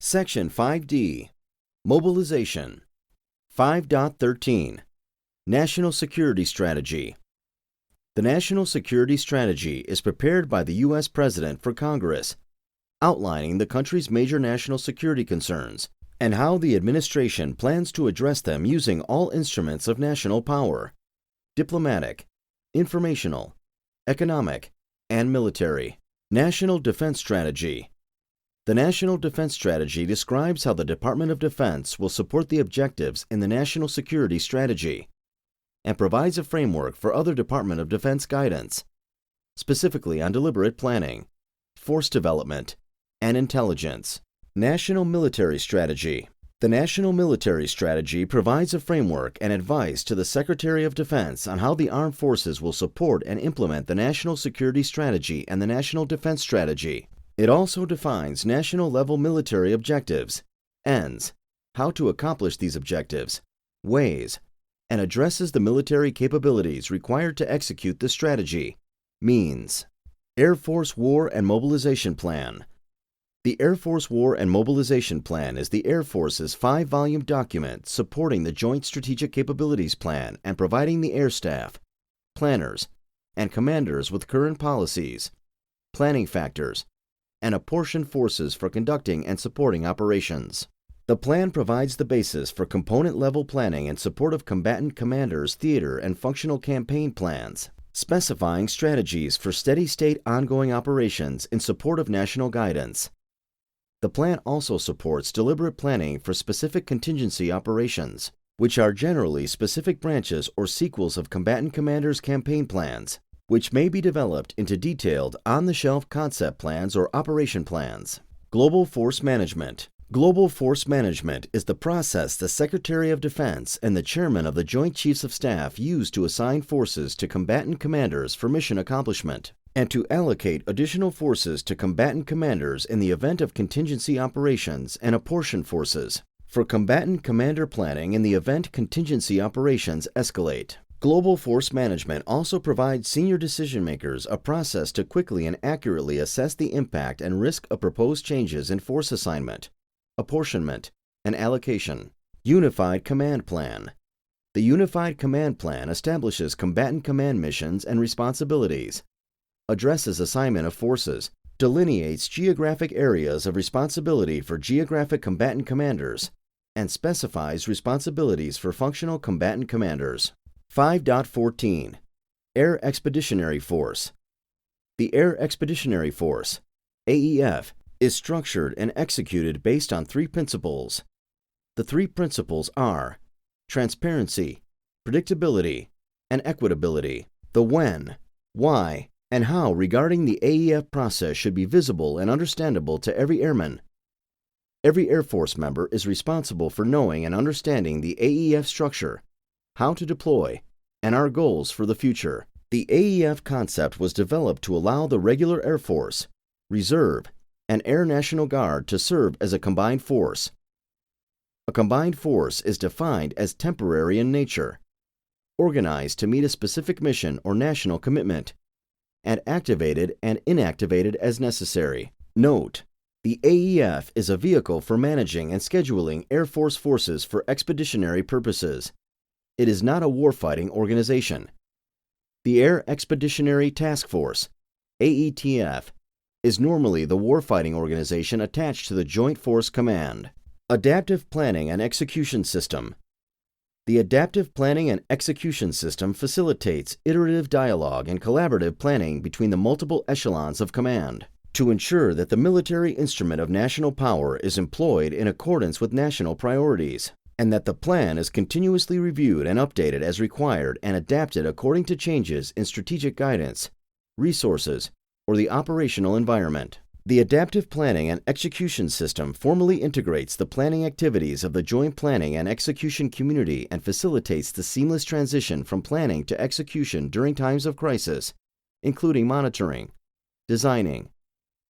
Section 5D, Mobilization. 5.13, National Security Strategy. The National Security Strategy is prepared by the U.S. President for Congress, outlining the country's major national security concerns and how the administration plans to address them using all instruments of national power: diplomatic, informational, economic, and military. National Defense Strategy. The National Defense Strategy describes how the Department of Defense will support the objectives in the National Security Strategy and provides a framework for other Department of Defense guidance, specifically on deliberate planning, force development, and intelligence. National Military Strategy. The National Military Strategy provides a framework and advice to the Secretary of Defense on how the armed forces will support and implement the National Security Strategy and the National Defense Strategy. It also defines national-level military objectives, ends, how to accomplish these objectives, ways, and addresses the military capabilities required to execute the strategy, means. Air Force War and Mobilization Plan. The Air Force War and Mobilization Plan is the Air Force's 5-volume document supporting the Joint Strategic Capabilities Plan and providing the Air Staff, planners, and commanders with current policies, planning factors, and apportioned forces for conducting and supporting operations. The plan provides the basis for component-level planning in support of combatant commanders' theater and functional campaign plans, specifying strategies for steady-state ongoing operations in support of national guidance. The plan also supports deliberate planning for specific contingency operations, which are generally specific branches or sequels of combatant commanders' campaign plans, which may be developed into detailed on-the-shelf concept plans or operation plans. Global Force Management. Global Force Management is the process the Secretary of Defense and the Chairman of the Joint Chiefs of Staff use to assign forces to combatant commanders for mission accomplishment, and to allocate additional forces to combatant commanders in the event of contingency operations and apportion forces for combatant commander planning in the event contingency operations escalate. Global Force Management also provides senior decision-makers a process to quickly and accurately assess the impact and risk of proposed changes in force assignment, apportionment, and allocation. Unified Command Plan. The Unified Command Plan establishes combatant command missions and responsibilities, addresses assignment of forces, delineates geographic areas of responsibility for geographic combatant commanders, and specifies responsibilities for functional combatant commanders. 5.14, Air Expeditionary Force. The Air Expeditionary Force, AEF, is structured and executed based on 3 principles. The 3 principles are transparency, predictability, and equitability. The when, why, and how regarding the AEF process should be visible and understandable to every airman. Every Air Force member is responsible for knowing and understanding the AEF structure, how to deploy, and our goals for the future. The AEF concept was developed to allow the regular Air Force, Reserve, and Air National Guard to serve as a combined force. A combined force is defined as temporary in nature, organized to meet a specific mission or national commitment, and activated and inactivated as necessary. Note: the AEF is a vehicle for managing and scheduling Air Force forces for expeditionary purposes. It is not a warfighting organization. The Air Expeditionary Task Force, AETF, is normally the warfighting organization attached to the Joint Force Command. Adaptive Planning and Execution System. The Adaptive Planning and Execution System facilitates iterative dialogue and collaborative planning between the multiple echelons of command to ensure that the military instrument of national power is employed in accordance with national priorities, and that the plan is continuously reviewed and updated as required and adapted according to changes in strategic guidance, resources, or the operational environment. The Adaptive Planning and Execution System formally integrates the planning activities of the joint planning and execution community and facilitates the seamless transition from planning to execution during times of crisis, including monitoring, designing,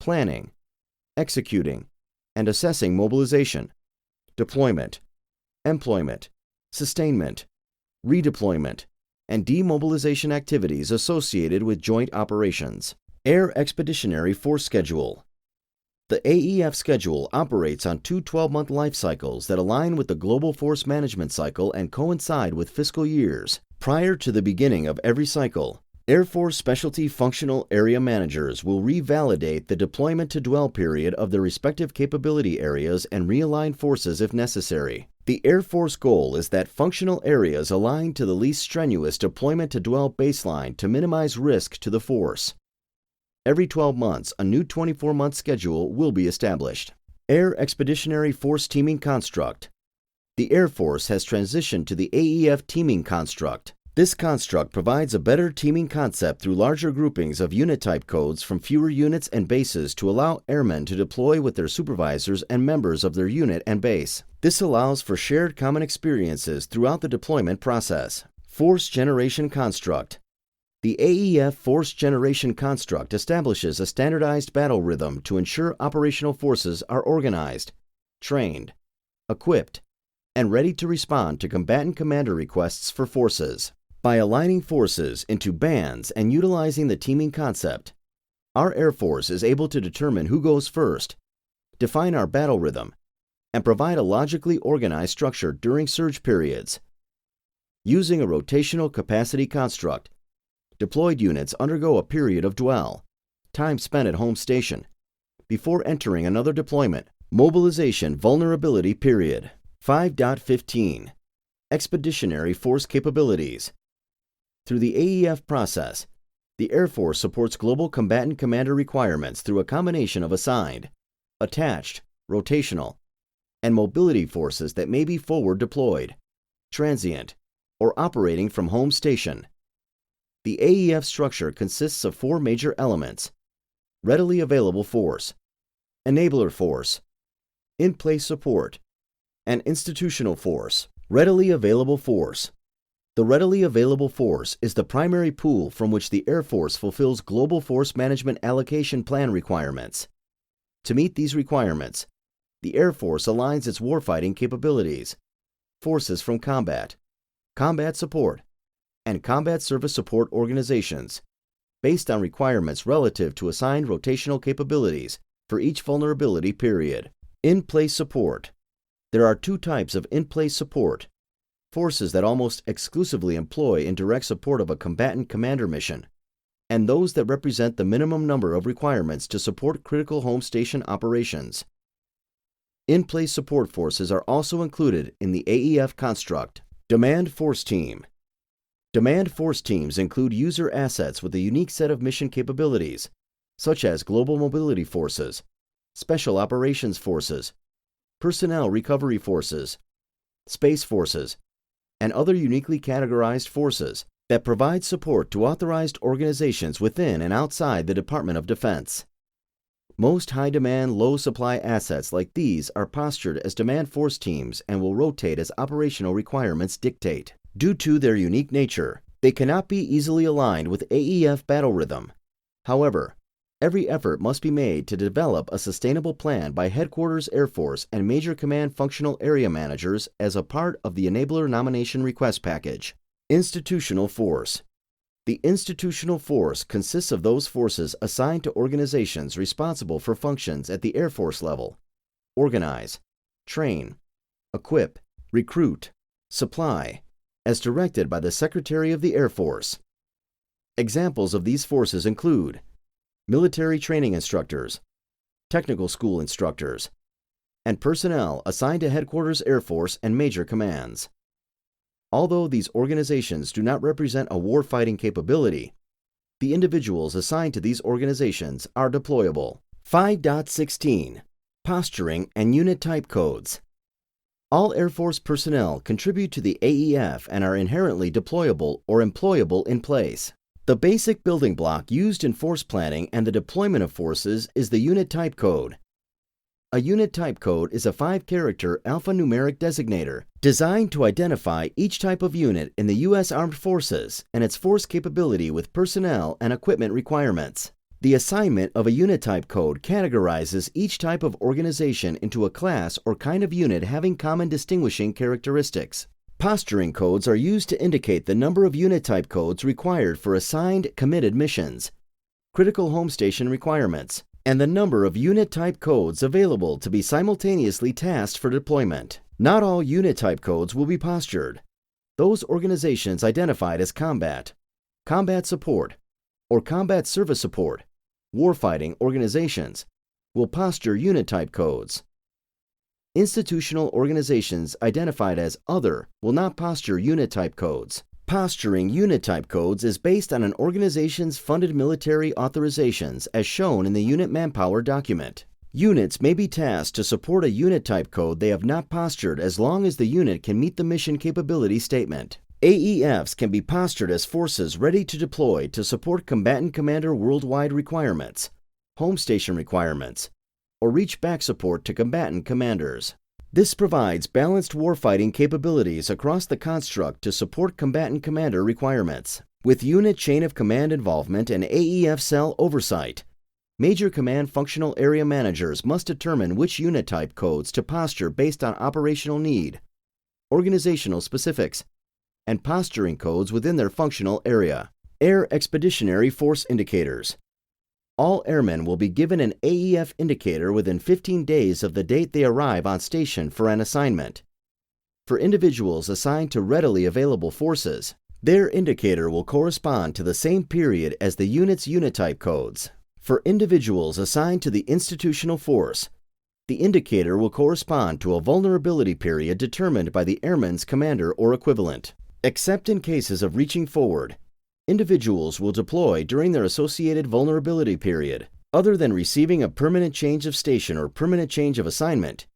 planning, executing, and assessing mobilization, deployment, employment, sustainment, redeployment, and demobilization activities associated with joint operations. Air Expeditionary Force Schedule. The AEF schedule operates on two 12-month life cycles that align with the global force management cycle and coincide with fiscal years. Prior to the beginning of every cycle, Air Force Specialty Functional Area Managers will revalidate the deployment to dwell period of their respective capability areas and realign forces if necessary. The Air Force goal is that functional areas align to the least strenuous deployment to dwell baseline to minimize risk to the force. Every 12 months, a new 24-month schedule will be established. Air Expeditionary Force Teaming Construct. The Air Force has transitioned to the AEF Teaming Construct. This construct provides a better teaming concept through larger groupings of unit type codes from fewer units and bases to allow airmen to deploy with their supervisors and members of their unit and base. This allows for shared common experiences throughout the deployment process. Force Generation Construct. The AEF Force Generation Construct establishes a standardized battle rhythm to ensure operational forces are organized, trained, equipped, and ready to respond to combatant commander requests for forces. By aligning forces into bands and utilizing the teaming concept, our Air Force is able to determine who goes first, define our battle rhythm, and provide a logically organized structure during surge periods. Using a rotational capacity construct, deployed units undergo a period of dwell, time spent at home station, before entering another deployment. Mobilization Vulnerability Period. 5.15 Expeditionary Force Capabilities. Through the AEF process, the Air Force supports global combatant commander requirements through a combination of assigned, attached, rotational, and mobility forces that may be forward deployed, transient, or operating from home station. The AEF structure consists of four major elements: readily available force, enabler force, in-place support, and institutional force. Readily available force. The readily available force is the primary pool from which the Air Force fulfills global force management allocation plan requirements. To meet these requirements, the Air Force aligns its warfighting capabilities, forces from combat, combat support, and combat service support organizations based on requirements relative to assigned rotational capabilities for each vulnerability period. In-place support. There are two types of in-place support: forces that almost exclusively employ in direct support of a combatant commander mission, and those that represent the minimum number of requirements to support critical home station operations. In-place support forces are also included in the AEF construct. Demand Force Team. Demand force teams include user assets with a unique set of mission capabilities, such as global mobility forces, special operations forces, personnel recovery forces, space forces, and other uniquely categorized forces that provide support to authorized organizations within and outside the Department of Defense. Most high-demand, low-supply assets like these are postured as demand force teams and will rotate as operational requirements dictate. Due to their unique nature, they cannot be easily aligned with AEF battle rhythm. However, every effort must be made to develop a sustainable plan by Headquarters Air Force and Major Command Functional Area Managers as a part of the Enabler Nomination Request Package. Institutional Force. The institutional force consists of those forces assigned to organizations responsible for functions at the Air Force level: organize, train, equip, recruit, supply, as directed by the Secretary of the Air Force. Examples of these forces include military training instructors, technical school instructors, and personnel assigned to Headquarters Air Force and major commands. Although these organizations do not represent a warfighting capability, the individuals assigned to these organizations are deployable. 5.16 Posturing and Unit Type Codes. All Air Force personnel contribute to the AEF and are inherently deployable or employable in place. The basic building block used in force planning and the deployment of forces is the Unit Type Code. A Unit Type Code is a 5-character alphanumeric designator designed to identify each type of unit in the U.S. Armed Forces and its force capability with personnel and equipment requirements. The assignment of a unit type code categorizes each type of organization into a class or kind of unit having common distinguishing characteristics. Posturing codes are used to indicate the number of unit type codes required for assigned committed missions, critical home station requirements, and the number of unit type codes available to be simultaneously tasked for deployment. Not all unit type codes will be postured. Those organizations identified as combat, combat support, or combat service support, warfighting organizations, will posture unit type codes. Institutional organizations identified as other will not posture unit type codes. Posturing unit type codes is based on an organization's funded military authorizations as shown in the unit manpower document. Units may be tasked to support a unit type code they have not postured as long as the unit can meet the mission capability statement. AEFs can be postured as forces ready to deploy to support combatant commander worldwide requirements, home station requirements, or reach back support to combatant commanders. This provides balanced warfighting capabilities across the construct to support combatant commander requirements. With unit chain of command involvement and AEF cell oversight, Major Command Functional Area Managers must determine which unit type codes to posture based on operational need, organizational specifics, and posturing codes within their functional area. Air Expeditionary Force Indicators. All airmen will be given an AEF indicator within 15 days of the date they arrive on station for an assignment. For individuals assigned to readily available forces, their indicator will correspond to the same period as the unit's unit type codes. For individuals assigned to the institutional force, the indicator will correspond to a vulnerability period determined by the airman's commander or equivalent. Except in cases of reaching forward, individuals will deploy during their associated vulnerability period. Other than receiving a permanent change of station or permanent change of assignment,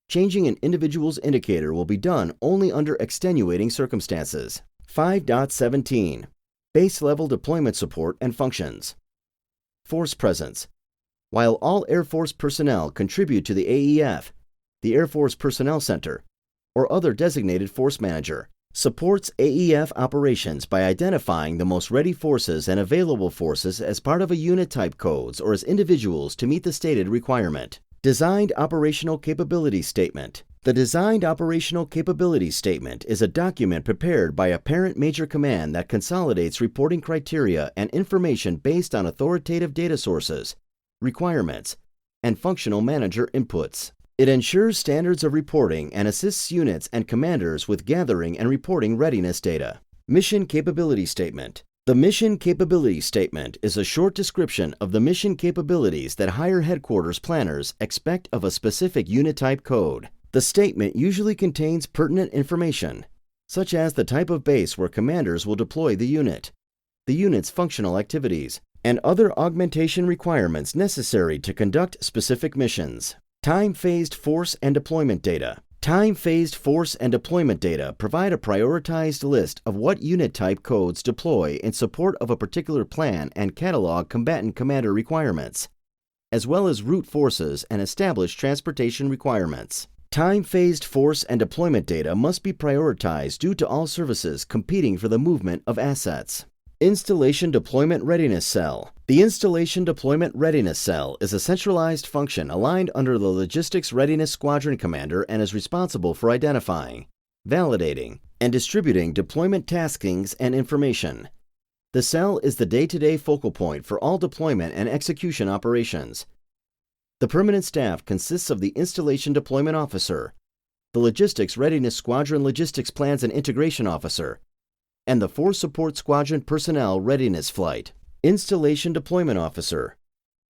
changing an individual's indicator will be done only under extenuating circumstances. 5.17 Base Level Deployment Support and Functions. Force Presence. While all Air Force personnel contribute to the AEF, the Air Force Personnel Center, or other designated force manager, supports AEF operations by identifying the most ready forces and available forces as part of a unit type codes or as individuals to meet the stated requirement. Designed Operational Capability Statement. The Designed Operational Capability Statement is a document prepared by a parent major command that consolidates reporting criteria and information based on authoritative data sources, requirements, and functional manager inputs. It ensures standards of reporting and assists units and commanders with gathering and reporting readiness data. Mission Capability Statement. The Mission Capability Statement is a short description of the mission capabilities that higher headquarters planners expect of a specific unit type code. The statement usually contains pertinent information, such as the type of base where commanders will deploy the unit's functional activities, and other augmentation requirements necessary to conduct specific missions. Time-phased force and deployment data. Time-phased force and deployment data provide a prioritized list of what unit type codes deploy in support of a particular plan and catalog combatant commander requirements, as well as route forces and establish transportation requirements. Time-phased force and deployment data must be prioritized due to all services competing for the movement of assets. Installation Deployment Readiness Cell. The Installation Deployment Readiness Cell is a centralized function aligned under the Logistics Readiness Squadron Commander and is responsible for identifying, validating, and distributing deployment taskings and information. The cell is the day-to-day focal point for all deployment and execution operations. The permanent staff consists of the Installation Deployment Officer, the Logistics Readiness Squadron Logistics Plans and Integration Officer, and the Force Support Squadron Personnel Readiness Flight. Installation Deployment Officer.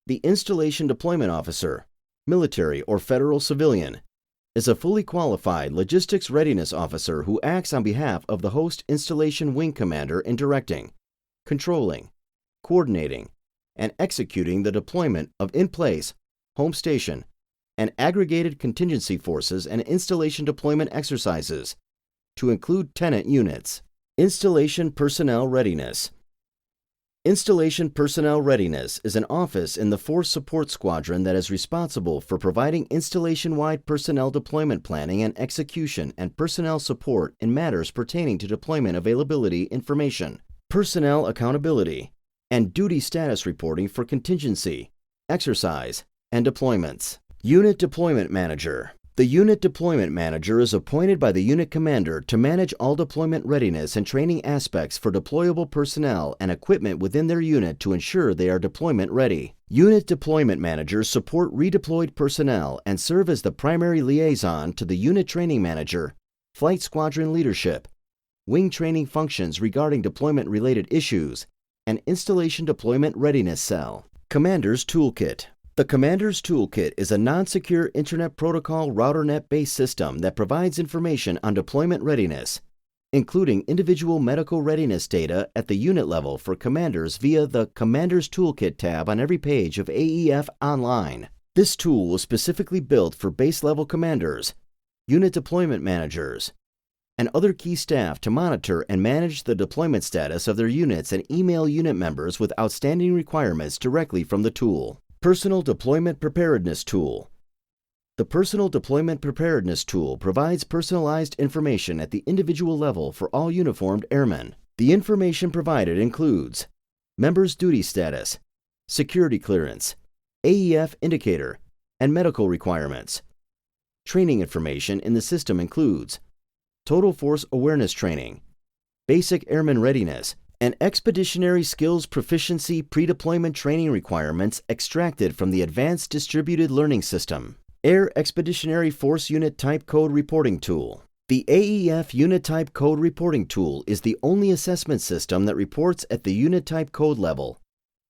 The Installation Deployment Officer, military or federal civilian, is a fully qualified Logistics Readiness Officer who acts on behalf of the host installation wing commander in directing, controlling, coordinating, and executing the deployment of in-place, home station, and aggregated contingency forces and installation deployment exercises, to include tenant units. Installation Personnel Readiness. Installation Personnel Readiness is an office in the Force Support Squadron that is responsible for providing installation-wide personnel deployment planning and execution and personnel support in matters pertaining to deployment availability information, personnel accountability, and duty status reporting for contingency, exercise, and deployments. Unit Deployment Manager. The Unit Deployment Manager is appointed by the unit commander to manage all deployment readiness and training aspects for deployable personnel and equipment within their unit to ensure they are deployment ready. Unit Deployment Managers support redeployed personnel and serve as the primary liaison to the Unit Training Manager, Flight Squadron Leadership, Wing Training functions regarding deployment-related issues, and Installation Deployment Readiness Cell. Commander's Toolkit. The Commander's Toolkit is a non-secure Internet Protocol RouterNet-based system that provides information on deployment readiness, including individual medical readiness data at the unit level for commanders via the Commander's Toolkit tab on every page of AEF Online. This tool was specifically built for base-level commanders, unit deployment managers, and other key staff to monitor and manage the deployment status of their units and email unit members with outstanding requirements directly from the tool. Personal Deployment Preparedness Tool. The Personal Deployment Preparedness Tool provides personalized information at the individual level for all uniformed airmen. The information provided includes members' duty status, security clearance, AEF indicator, and medical requirements. Training information in the system includes Total Force Awareness Training, Basic Airman Readiness, and Expeditionary Skills Proficiency Pre-Deployment Training requirements extracted from the Advanced Distributed Learning System. Air Expeditionary Force Unit Type Code Reporting Tool. The AEF Unit Type Code Reporting Tool is the only assessment system that reports at the unit type code level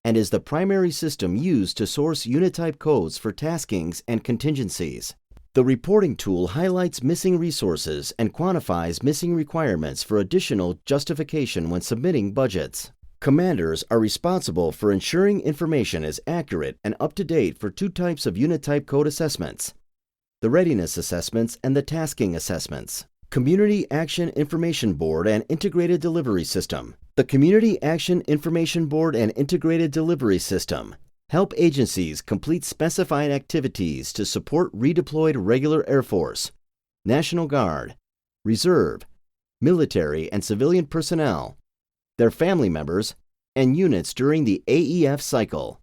and is the primary system used to source unit type codes for taskings and contingencies. The reporting tool highlights missing resources and quantifies missing requirements for additional justification when submitting budgets. Commanders are responsible for ensuring information is accurate and up to date for two types of unit type code assessments: the readiness assessments and the tasking assessments. Community Action Information Board and Integrated Delivery System. The Community Action Information Board and Integrated Delivery System help agencies complete specified activities to support redeployed regular Air Force, National Guard, Reserve, military and civilian personnel, their family members, and units during the AEF cycle.